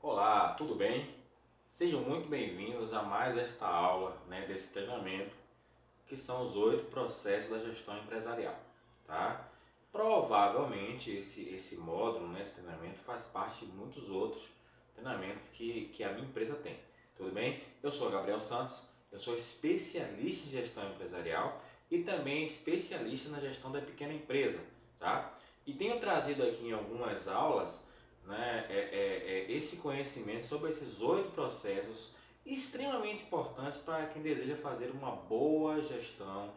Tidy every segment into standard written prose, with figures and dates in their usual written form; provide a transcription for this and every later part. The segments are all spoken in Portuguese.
Olá, tudo bem? Sejam muito bem-vindos a mais esta aula, desse treinamento, que são os 8 processos da gestão empresarial, tá? Provavelmente esse módulo, esse treinamento faz parte de muitos outros treinamentos que a minha empresa tem. Tudo bem? Eu sou Gabriel Santos, eu sou especialista em gestão empresarial e também especialista na gestão da pequena empresa, tá? E tenho trazido aqui em algumas aulas, esse conhecimento sobre esses 8 processos extremamente importantes para quem deseja fazer uma boa gestão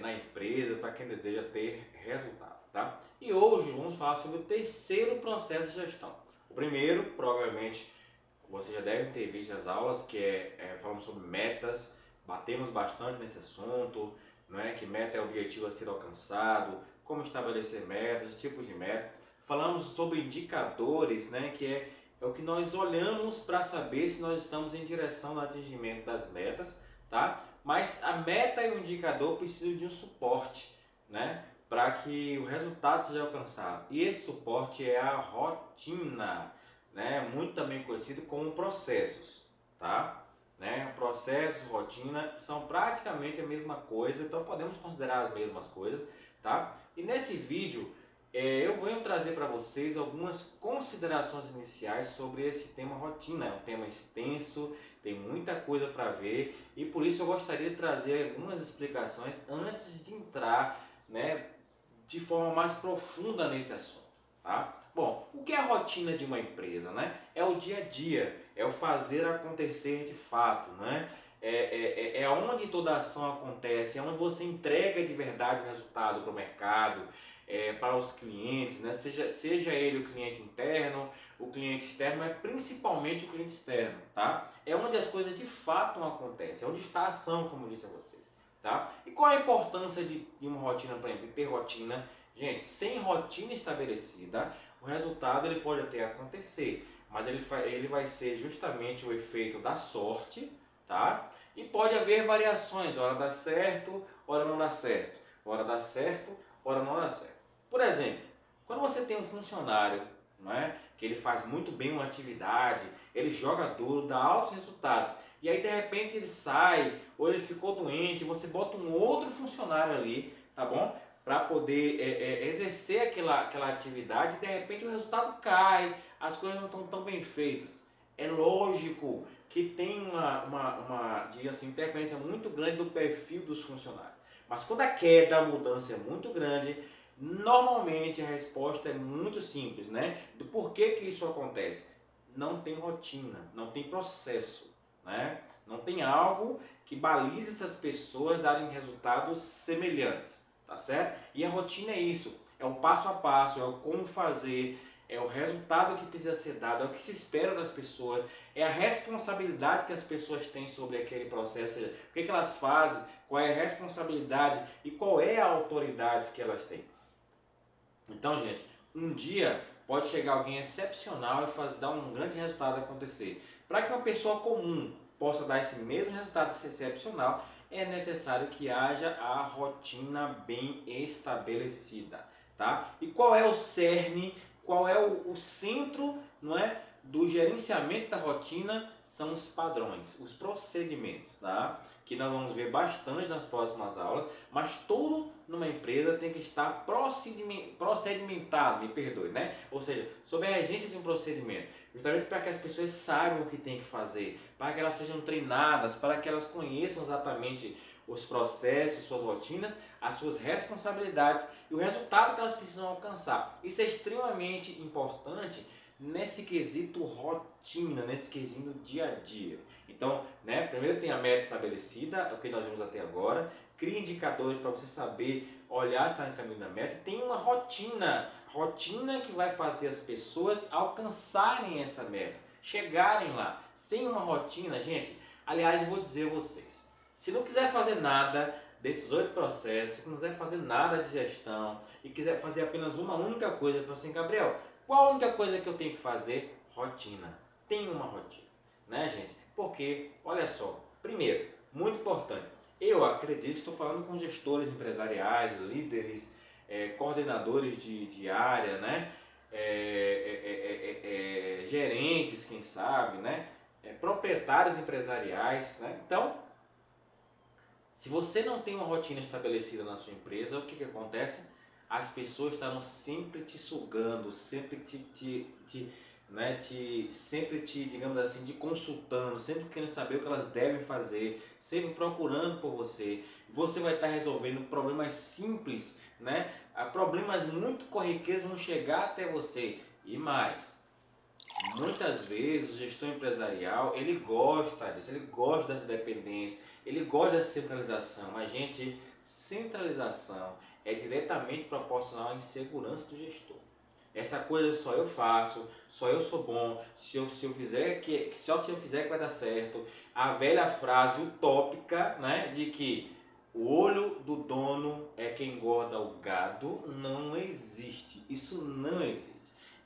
na empresa, para quem deseja ter resultado. Tá? E hoje vamos falar sobre o terceiro processo de gestão. O primeiro, provavelmente, você já deve ter visto as aulas, que falamos sobre metas, batemos bastante nesse assunto, que meta é o objetivo a ser alcançado, como estabelecer metas, tipos de metas. Falamos sobre indicadores, que é o que nós olhamos para saber se nós estamos em direção ao atingimento das metas, tá? Mas a meta e o indicador precisam de um suporte, para que o resultado seja alcançado. E esse suporte é a rotina, muito também conhecido como processos, tá? Processos, rotina são praticamente a mesma coisa, então podemos considerar as mesmas coisas, tá? E nesse vídeo eu venho trazer para vocês algumas considerações iniciais sobre esse tema rotina. É um tema extenso, tem muita coisa para ver e por isso eu gostaria de trazer algumas explicações antes de entrar, de forma mais profunda nesse assunto. Tá? Bom, o que é a rotina de uma empresa? É o dia a dia, é o fazer acontecer de fato. É onde toda a ação acontece, é onde você entrega de verdade o resultado para o mercado, para os clientes, seja ele o cliente interno, o cliente externo, mas principalmente o cliente externo. Tá? É onde as coisas de fato acontecem, é onde está a ação, como eu disse a vocês. Tá? E qual a importância de uma rotina, por exemplo, de ter rotina? Gente, sem rotina estabelecida, o resultado ele pode até acontecer, mas ele vai ser justamente o efeito da sorte, tá? E pode haver variações, hora dá certo, hora não dá certo, hora dá certo, hora não dá certo. Por exemplo, quando você tem um funcionário, que ele faz muito bem uma atividade, ele joga duro, dá altos resultados, e aí de repente ele sai, ou ele ficou doente, você bota um outro funcionário ali, tá bom? Para poder exercer aquela atividade, e de repente o resultado cai, as coisas não estão tão bem feitas. É lógico que tem uma assim, interferência muito grande do perfil dos funcionários. Mas quando a queda, a mudança é muito grande, normalmente a resposta é muito simples, Do porquê que isso acontece? Não tem rotina, não tem processo, Não tem algo que balize essas pessoas darem resultados semelhantes, tá certo? E a rotina é isso, é o passo a passo, é o como fazer, é o resultado que precisa ser dado, é o que se espera das pessoas, é a responsabilidade que as pessoas têm sobre aquele processo, ou seja, o que elas fazem, qual é a responsabilidade e qual é a autoridade que elas têm. Então, gente, um dia pode chegar alguém excepcional e dar um grande resultado acontecer. Para que uma pessoa comum possa dar esse mesmo resultado excepcional, é necessário que haja a rotina bem estabelecida. Tá? E qual é o cerne, qual é o centro, do gerenciamento da rotina? São os padrões, os procedimentos, tá? Que nós vamos ver bastante nas próximas aulas, mas tudo numa empresa tem que estar procedimentado, me perdoe, Ou seja, sob a regência de um procedimento, justamente para que as pessoas saibam o que tem que fazer, para que elas sejam treinadas, para que elas conheçam exatamente os processos, suas rotinas, as suas responsabilidades e o resultado que elas precisam alcançar. Isso é extremamente importante nesse quesito rotina, nesse quesito dia a dia. Então, primeiro tem a meta estabelecida, o que nós vimos até agora, cria indicadores para você saber olhar se está no caminho da meta, e tem uma rotina que vai fazer as pessoas alcançarem essa meta, chegarem lá. Sem uma rotina, gente, aliás, eu vou dizer a vocês, se não quiser fazer nada desses 8 processos, se não quiser fazer nada de gestão e quiser fazer apenas uma única coisa, para assim, Gabriel, qual a única coisa que eu tenho que fazer? Rotina. Tem uma rotina, gente? Porque, olha só, primeiro, muito importante, eu acredito, estou falando com gestores empresariais, líderes, coordenadores de área, gerentes, quem sabe, né? Proprietários empresariais, né? Então, se você não tem uma rotina estabelecida na sua empresa, o que, que acontece? As pessoas estarão sempre te sugando, sempre sempre te, digamos assim, te consultando, sempre querendo saber o que elas devem fazer, sempre procurando por você. Você vai estar resolvendo problemas simples, né? Problemas muito corriqueiros vão chegar até você. E mais, muitas vezes o gestor empresarial, ele gosta disso, ele gosta dessa dependência, ele gosta dessa centralização. Mas, gente, centralização é diretamente proporcional à insegurança do gestor. Essa coisa só eu faço, só eu sou bom, se eu fizer só se eu fizer que vai dar certo. A velha frase utópica, né, de que o olho do dono é quem engorda o gado, não existe. Isso não existe.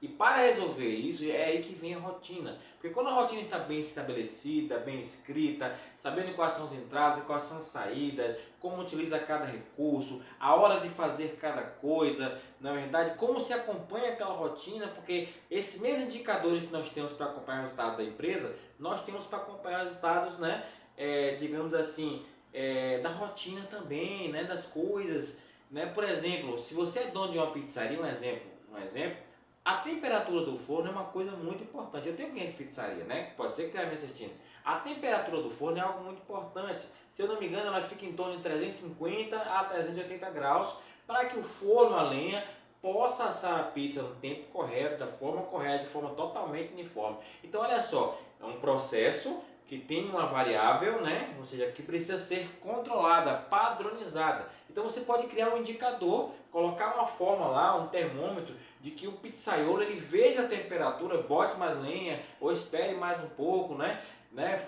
E para resolver isso, é aí que vem a rotina. Porque quando a rotina está bem estabelecida, bem escrita, sabendo quais são as entradas, quais são as saídas, como utiliza cada recurso, a hora de fazer cada coisa, na verdade, como se acompanha aquela rotina, porque esses mesmos indicadores que nós temos para acompanhar o resultado da empresa, nós temos para acompanhar os resultados, né, digamos assim, da rotina também, né, das coisas. Né? Por exemplo, se você é dono de uma pizzaria, um exemplo, a temperatura do forno é uma coisa muito importante. Eu tenho cliente de pizzaria, né? Pode ser que tenha me assistindo. A temperatura do forno é algo muito importante. Se eu não me engano, ela fica em torno de 350 a 380 graus para que o forno a lenha possa assar a pizza no tempo correto, da forma correta, de forma totalmente uniforme. Então, olha só, é um processo que tem uma variável, né? Ou seja, que precisa ser controlada, padronizada. Então você pode criar um indicador, colocar uma forma lá, um termômetro, de que o pizzaiolo ele veja a temperatura, bote mais lenha ou espere mais um pouco, né?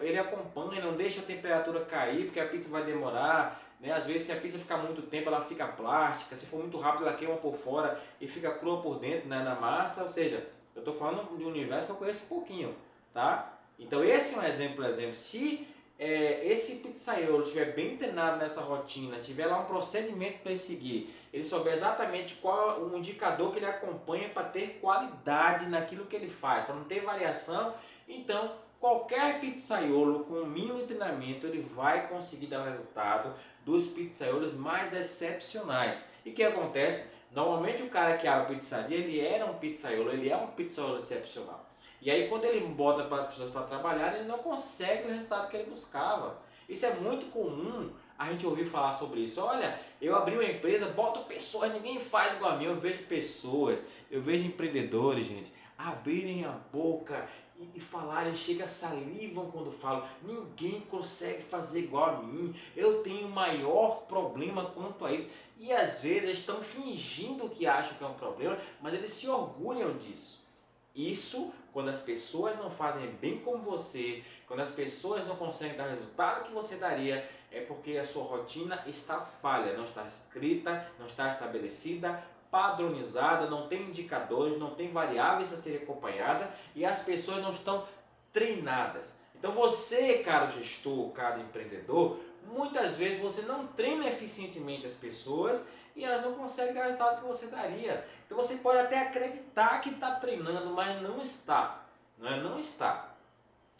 Ele acompanha, não deixa a temperatura cair, porque a pizza vai demorar. Né? Às vezes, se a pizza ficar muito tempo, ela fica plástica. Se for muito rápido, ela queima por fora e fica crua por dentro, né, na massa. Ou seja, eu estou falando de um universo que eu conheço um pouquinho, tá? Então esse é um exemplo. Se esse pizzaiolo estiver bem treinado nessa rotina, tiver lá um procedimento para ele seguir, ele souber exatamente qual é o indicador que ele acompanha para ter qualidade naquilo que ele faz, para não ter variação, então qualquer pizzaiolo com o mínimo de treinamento ele vai conseguir dar o resultado dos pizzaiolos mais excepcionais. E o que acontece? Normalmente o cara que abre a pizzaria, ele é um pizzaiolo excepcional. E aí quando ele bota para as pessoas para trabalhar, ele não consegue o resultado que ele buscava. Isso é muito comum a gente ouvir falar sobre isso. Olha, eu abri uma empresa, boto pessoas, ninguém faz igual a mim. Eu vejo pessoas, eu vejo empreendedores, gente, abrirem a boca e falarem, chega salivam quando falam, ninguém consegue fazer igual a mim, eu tenho maior problema quanto a isso. E às vezes eles estão fingindo que acham que é um problema, mas eles se orgulham disso. Isso quando as pessoas não fazem bem como você, quando as pessoas não conseguem dar o resultado que você daria, é porque a sua rotina está falha, não está escrita, não está estabelecida, padronizada, não tem indicadores, não tem variáveis a serem acompanhadas e as pessoas não estão treinadas. Então você, caro gestor, caro empreendedor, muitas vezes você não treina eficientemente as pessoas e elas não conseguem dar o resultado que você daria. Então você pode até acreditar que está treinando, mas não está. Não está.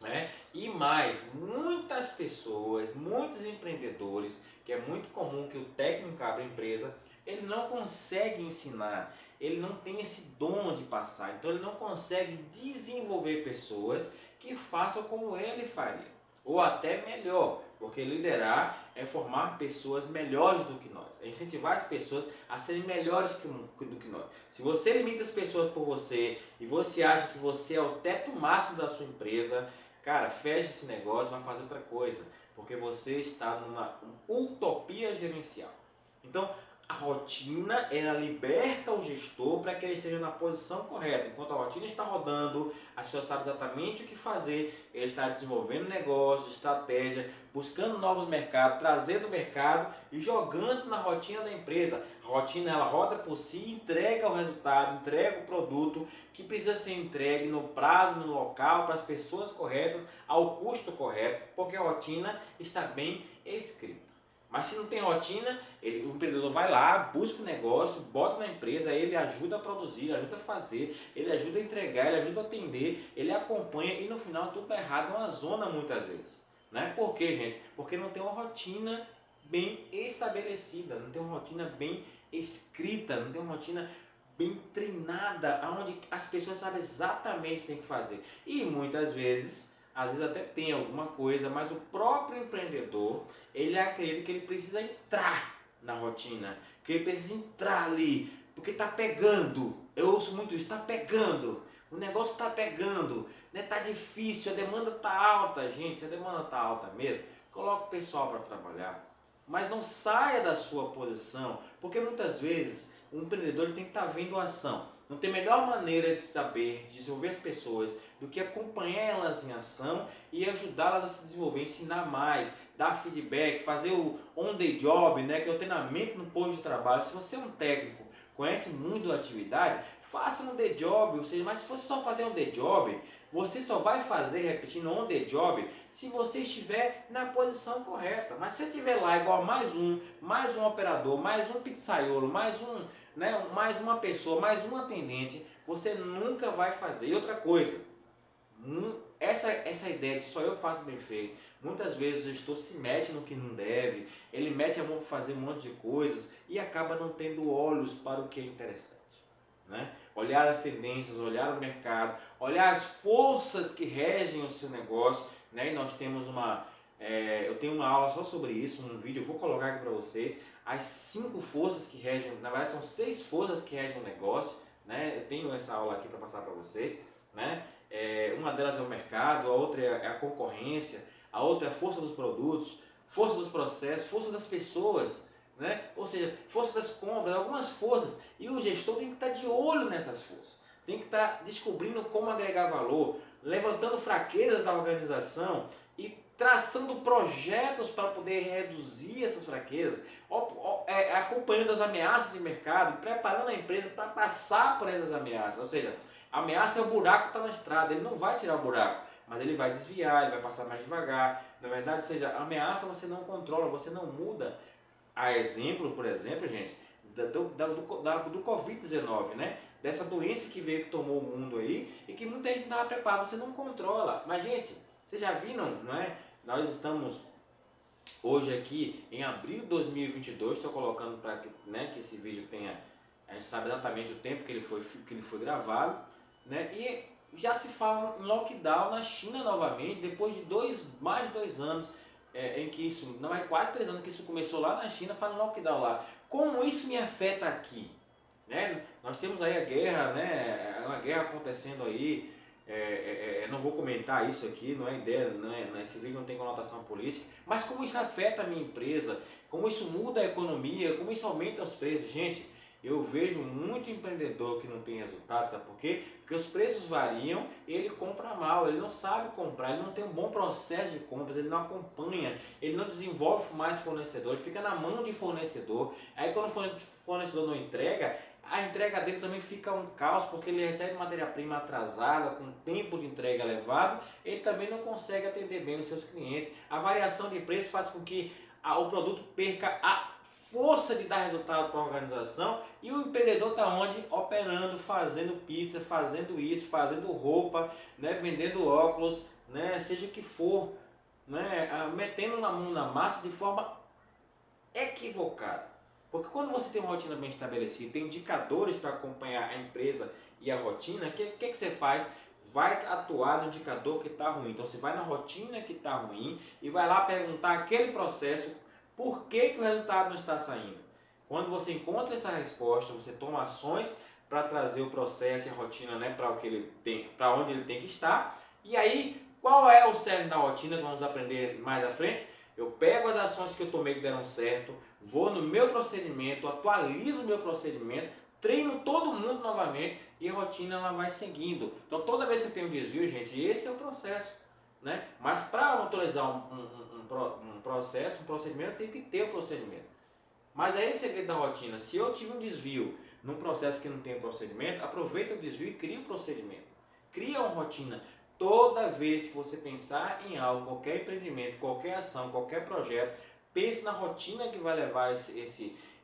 Né? E mais, muitas pessoas, muitos empreendedores, que é muito comum que o técnico abra empresa, ele não consegue ensinar, ele não tem esse dom de passar, então ele não consegue desenvolver pessoas que façam como ele faria, ou até melhor, porque liderar é formar pessoas melhores do que nós, é incentivar as pessoas a serem melhores do que nós. Se você limita as pessoas por você e você acha que você é o teto máximo da sua empresa, cara, fecha esse negócio, vai fazer outra coisa, porque você está numa utopia gerencial. Então, a rotina, ela liberta o gestor para que ele esteja na posição correta. Enquanto a rotina está rodando, a pessoa sabe exatamente o que fazer, ele está desenvolvendo negócio, estratégia, buscando novos mercados, trazendo o mercado e jogando na rotina da empresa. A rotina, ela roda por si, entrega o resultado, entrega o produto que precisa ser entregue no prazo, no local, para as pessoas corretas, ao custo correto, porque a rotina está bem escrita. Mas se não tem rotina, o empreendedor vai lá, busca o negócio, bota na empresa, ele ajuda a produzir, ajuda a fazer, ele ajuda a entregar, ele ajuda a atender, ele acompanha e no final tudo tá errado, é uma zona muitas vezes. Né? Por quê, gente? Porque não tem uma rotina bem estabelecida, não tem uma rotina bem escrita, não tem uma rotina bem treinada, onde as pessoas sabem exatamente o que tem que fazer. E muitas vezes, às vezes até tem alguma coisa, mas o próprio empreendedor, ele acredita que ele precisa entrar na rotina, que ele precisa entrar ali, porque está pegando. Eu ouço muito isso, está pegando. O negócio está pegando, né? Tá difícil, a demanda está alta, gente. Se a demanda está alta mesmo, coloca o pessoal para trabalhar. Mas não saia da sua posição, porque muitas vezes o empreendedor ele tem que estar vendo a ação. Não tem melhor maneira de saber, de desenvolver as pessoas, do que acompanhar elas em ação e ajudá-las a se desenvolver, ensinar mais, dar feedback, fazer o on the job, né, que é o treinamento no posto de trabalho. Se você é um técnico, conhece muito da atividade, faça um the job, ou seja, mas se você só fazer um the job, você só vai fazer repetindo on the job se você estiver na posição correta. Mas se você estiver lá igual mais um operador, mais um pizzaiolo, mais uma pessoa, mais um atendente, você nunca vai fazer. E outra coisa, essa ideia de só eu faço bem feito, muitas vezes o gestor se mete no que não deve, ele mete a mão para fazer um monte de coisas e acaba não tendo olhos para o que é interessante. Né? Olhar as tendências, olhar o mercado, olhar as forças que regem o seu negócio. Né? E nós temos eu tenho uma aula só sobre isso, um vídeo, eu vou colocar aqui para vocês, as 5 forças que regem, na verdade são 6 forças que regem o negócio. Né? Eu tenho essa aula aqui para passar para vocês. Né? Uma delas é o mercado, a outra é a concorrência, a outra é a força dos produtos, força dos processos, força das pessoas, né? Ou seja, força das compras, algumas forças. E o gestor tem que estar de olho nessas forças, tem que estar descobrindo como agregar valor, levantando fraquezas da organização e traçando projetos para poder reduzir essas fraquezas, acompanhando as ameaças de mercado, preparando a empresa para passar por essas ameaças. Ou seja, a ameaça é o buraco que está na estrada, ele não vai tirar o buraco, mas ele vai desviar, ele vai passar mais devagar. Na verdade, ou seja, a ameaça você não controla, você não muda. A exemplo, por exemplo, gente, do Covid-19, né? Dessa doença que veio, que tomou o mundo aí e que muita gente não estava preparada, você não controla. Mas, gente, vocês já viram, não é? Nós estamos hoje aqui em abril de 2022, estou colocando para que, né, que esse vídeo tenha, a gente sabe exatamente o tempo que ele foi gravado, né? E já se fala em lockdown na China novamente, depois de mais de 2 anos em que isso, não é quase 3 anos que isso começou lá na China, fala lockdown lá. Como isso me afeta aqui? Né? Nós temos aí a guerra, né? Uma guerra acontecendo aí. Não vou comentar isso aqui, não é ideia, esse vídeo não tem conotação política, mas como isso afeta a minha empresa, como isso muda a economia, como isso aumenta os preços. Gente, eu vejo muito empreendedor que não tem resultado, sabe por quê? Porque os preços variam e ele compra mal, ele não sabe comprar, ele não tem um bom processo de compras, ele não acompanha, ele não desenvolve mais fornecedor, ele fica na mão de fornecedor. Aí quando o fornecedor não entrega, a entrega dele também fica um caos, porque ele recebe matéria-prima atrasada, com tempo de entrega elevado, ele também não consegue atender bem os seus clientes. A variação de preço faz com que o produto perca a força de dar resultado para a organização, e o empreendedor está onde? Operando, fazendo pizza, fazendo isso, fazendo roupa, né? Vendendo óculos, né? Seja o que for, né? Metendo a mão na massa de forma equivocada. Porque quando você tem uma rotina bem estabelecida, tem indicadores para acompanhar a empresa e a rotina, o que você faz? Vai atuar no indicador que está ruim. Então você vai na rotina que está ruim e vai lá perguntar aquele processo por que o resultado não está saindo. Quando você encontra essa resposta, você toma ações para trazer o processo e a rotina, né, para onde ele tem que estar. E aí, qual é o cerne da rotina que vamos aprender mais à frente? Eu pego as ações que eu tomei que deram certo, vou no meu procedimento, atualizo o meu procedimento, treino todo mundo novamente e a rotina ela vai seguindo. Então toda vez que eu tenho desvio, gente, esse é o processo. Né? Mas para autorizar um processo, um procedimento, tem que ter o procedimento. Mas aí é o segredo da rotina. Se eu tive um desvio num processo que não tem procedimento, aproveita o desvio e cria um procedimento. Cria uma rotina. Toda vez que você pensar em algo, qualquer empreendimento, qualquer ação, qualquer projeto, pense na rotina que vai levar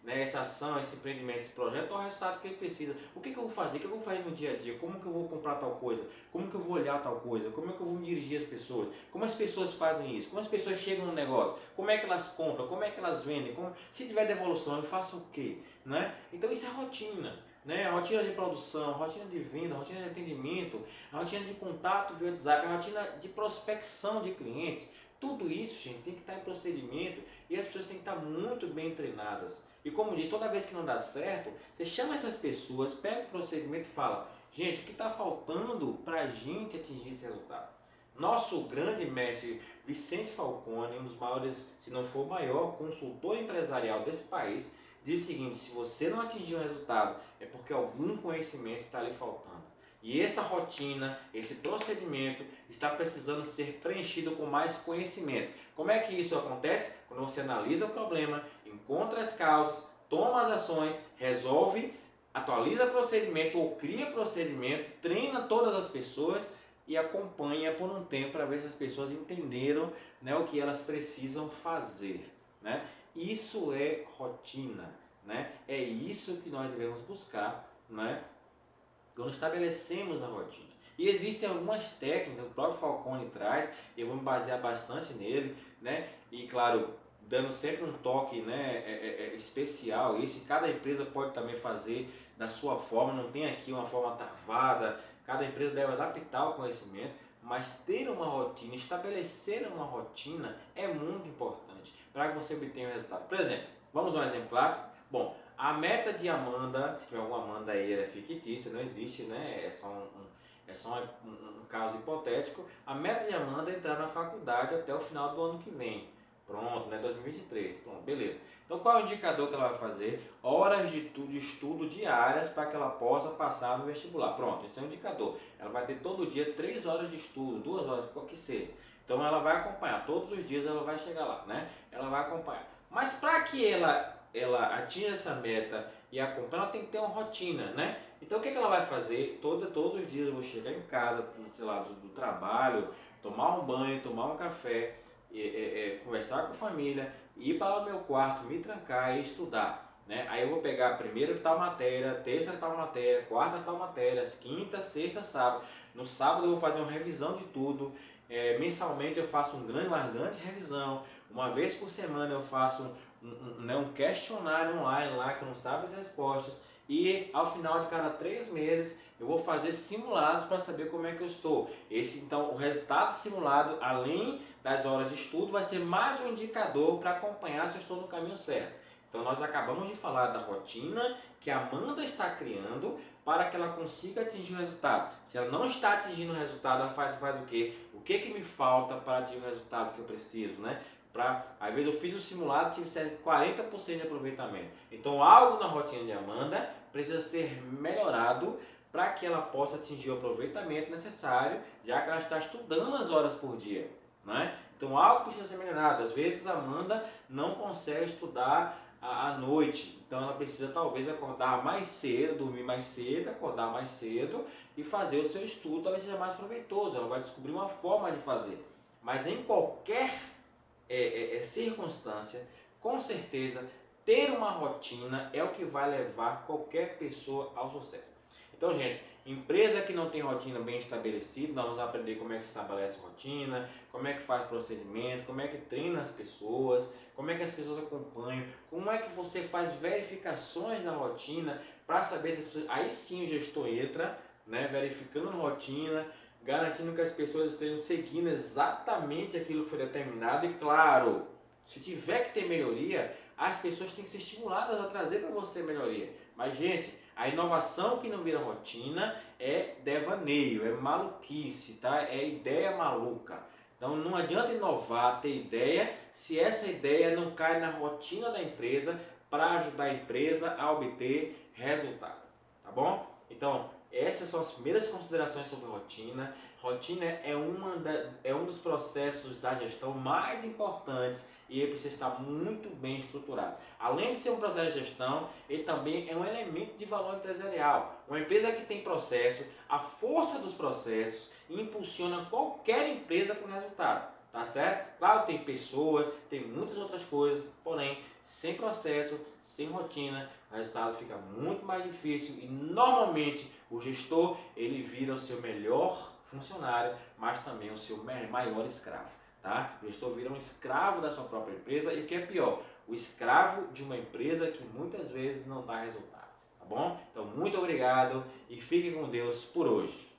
né, essa ação, esse empreendimento, esse projeto ao resultado que ele precisa. O que eu vou fazer? O que eu vou fazer no dia a dia? Como que eu vou comprar tal coisa? Como que eu vou olhar tal coisa? Como é que eu vou me dirigir às pessoas? Como as pessoas fazem isso? Como as pessoas chegam no negócio? Como é que elas compram? Como é que elas vendem? Se tiver devolução, eu faço o quê? Né? Então isso é rotina. Né? A rotina de produção, a rotina de venda, a rotina de atendimento, a rotina de contato via WhatsApp, a rotina de prospecção de clientes. Tudo isso, gente, tem que estar em procedimento e as pessoas têm que estar muito bem treinadas. E como diz, toda vez que não dá certo, você chama essas pessoas, pega o procedimento e fala: gente, o que está faltando para a gente atingir esse resultado? Nosso grande mestre Vicente Falcone, um dos maiores, se não for o maior consultor empresarial desse país, diz o seguinte: se você não atingir um resultado, é porque algum conhecimento está lhe faltando. E essa rotina, esse procedimento está precisando ser preenchido com mais conhecimento. Como é que isso acontece? Quando você analisa o problema, encontra as causas, toma as ações, resolve, atualiza procedimento ou cria procedimento, treina todas as pessoas e acompanha por um tempo para ver se as pessoas entenderam, né, o que elas precisam fazer. Né? Isso é rotina. Né? É isso que nós devemos buscar, né, quando estabelecemos a rotina. E existem algumas técnicas, o próprio Falcone traz, e eu vou me basear bastante nele, né? E claro, dando sempre um toque, né, especial. Esse cada empresa pode também fazer da sua forma, não tem aqui uma forma travada, cada empresa deve adaptar o conhecimento, mas ter uma rotina, estabelecer uma rotina é muito importante para que você obtenha o resultado. Por exemplo, vamos a um exemplo clássico. Bom, a meta de Amanda, se tiver alguma Amanda aí, ela é fictícia, não existe, né? É só um caso hipotético. A meta de Amanda é entrar na faculdade até o final do ano que vem. Pronto, né? 2023. Pronto, beleza. Então qual é o indicador que ela vai fazer? Horas de estudo diárias para que ela possa passar no vestibular. Pronto, esse é um indicador. Ela vai ter todo dia 3 horas de estudo, 2 horas, qual que seja. Então ela vai acompanhar, todos os dias ela vai chegar lá, né? Ela vai acompanhar. Mas para que ela atinja essa meta e acompanha, ela tem que ter uma rotina, né? Então o que ela vai fazer? Todos os dias eu vou chegar em casa, sei lá, do trabalho, tomar um banho, tomar um café, conversar com a família, ir para o meu quarto, me trancar e estudar. Né? Aí eu vou pegar primeiro tal matéria, terça tal matéria, quarta tal matéria, quinta, sexta, sábado. No sábado eu vou fazer uma revisão de tudo. Mensalmente eu faço uma grande revisão. Uma vez por semana eu faço um questionário online lá que não sabe as respostas. E ao final de cada 3 meses eu vou fazer simulados para saber como é que eu estou. Então o resultado simulado, além das horas de estudo, vai ser mais um indicador para acompanhar se eu estou no caminho certo. Então nós acabamos de falar da rotina que a Amanda está criando para que ela consiga atingir o resultado. Se ela não está atingindo o resultado, ela faz o quê? O que me falta para atingir o resultado que eu preciso, né? Às vezes eu fiz o simulado e tive 40% de aproveitamento. Então algo na rotina de Amanda precisa ser melhorado para que ela possa atingir o aproveitamento necessário, já que ela está estudando as horas por dia. Né? Então algo precisa ser melhorado. Às vezes a Amanda não consegue estudar à noite, então ela precisa talvez acordar mais cedo, dormir mais cedo, acordar mais cedo e fazer o seu estudo, talvez seja mais proveitoso. Ela vai descobrir uma forma de fazer. Mas em qualquer circunstância, com certeza, ter uma rotina é o que vai levar qualquer pessoa ao sucesso. Então, gente, empresa que não tem rotina bem estabelecida, nós vamos aprender como é que se estabelece rotina, como é que faz procedimento, como é que treina as pessoas, como é que as pessoas acompanham, como é que você faz verificações na rotina para saber se as pessoas... Aí sim o gestor entra, né, verificando a rotina, garantindo que as pessoas estejam seguindo exatamente aquilo que foi determinado. E claro, se tiver que ter melhoria, as pessoas têm que ser estimuladas a trazer para você melhoria. Mas, gente, a inovação que não vira rotina é devaneio, é maluquice, tá? É ideia maluca. Então não adianta inovar, ter ideia, se essa ideia não cai na rotina da empresa para ajudar a empresa a obter resultado. Tá bom? Então, essas são as primeiras considerações sobre rotina. Rotina é um dos processos da gestão mais importantes e ele precisa estar muito bem estruturado. Além de ser um processo de gestão, ele também é um elemento de valor empresarial. Uma empresa que tem processo, a força dos processos impulsiona qualquer empresa para o resultado. tá certo? Claro, tem pessoas, tem muitas outras coisas, porém, sem processo, sem rotina, o resultado fica muito mais difícil e normalmente o gestor ele vira o seu melhor funcionário, mas também o seu maior escravo, tá? O gestor vira um escravo da sua própria empresa e o que é pior, o escravo de uma empresa que muitas vezes não dá resultado, tá bom? Então, muito obrigado e fique com Deus por hoje.